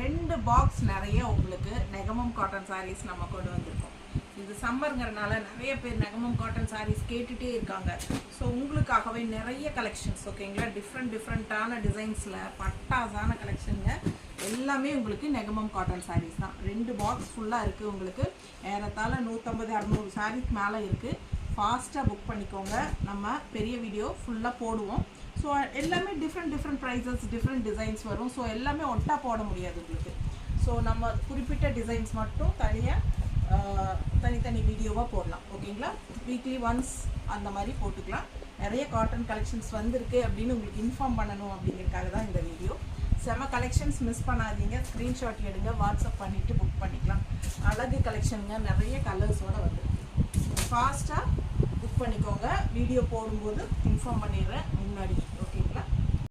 2 box நிறைய உங்களுக்கு Negamam cotton saris நம்ம கொண்டு வந்திருக்கோம். இது சம்மருங்கிறனால நிறைய பேர் நெகமம் காட்டன் சாரீஸ் கேட்டுகிட்டே இருக்காங்க. ஸோ உங்களுக்காகவே நிறைய கலெக்ஷன்ஸ் ஓகேங்களா, டிஃப்ரெண்ட்டான டிசைன்ஸில் பட்டாசான கலெக்ஷனுங்க. எல்லாமே உங்களுக்கு நெகமம் காட்டன் சாரீஸ் தான். 2 பாக்ஸ் ஃபுல்லாக இருக்குது. உங்களுக்கு ஏறத்தாழ 150-200 சாரீஸ் மேலே இருக்குது. ஃபாஸ்ட்டாக புக் பண்ணிக்கோங்க. நம்ம பெரிய வீடியோ ஃபுல்லாக போடுவோம். ஸோ எல்லாமே டிஃப்ரெண்ட் ப்ரைஸஸ், டிஃப்ரெண்ட் டிசைன்ஸ் வரும். ஸோ எல்லாமே ஒட்டா போட முடியாது உங்களுக்கு. ஸோ நம்ம குறிப்பிட்ட டிசைன்ஸ் மட்டும் தனித்தனி வீடியோவாக போடலாம் ஓகேங்களா. வீக்லி ஒன்ஸ் அந்த மாதிரி போட்டுக்கலாம். நிறைய காட்டன் கலெக்ஷன்ஸ் வந்திருக்கு அப்படின்னு உங்களுக்கு இன்ஃபார்ம் பண்ணணும் அப்படிங்கிறதுக்காக தான் இந்த வீடியோ. செம கலெக்ஷன்ஸ் மிஸ் பண்ணாதீங்க. ஸ்க்ரீன்ஷாட் எடுங்க, வாட்ஸ்அப் பண்ணிவிட்டு புக் பண்ணிக்கலாம். அழகு கலெக்ஷனுங்க, நிறைய கலர்ஸோடு வந்துருக்கு. ஃபாஸ்ட்டாக புக் பண்ணிக்கோங்க. வீடியோ போடும்போது இன்ஃபார்ம் பண்ணிடுறேன் முன்னாடி.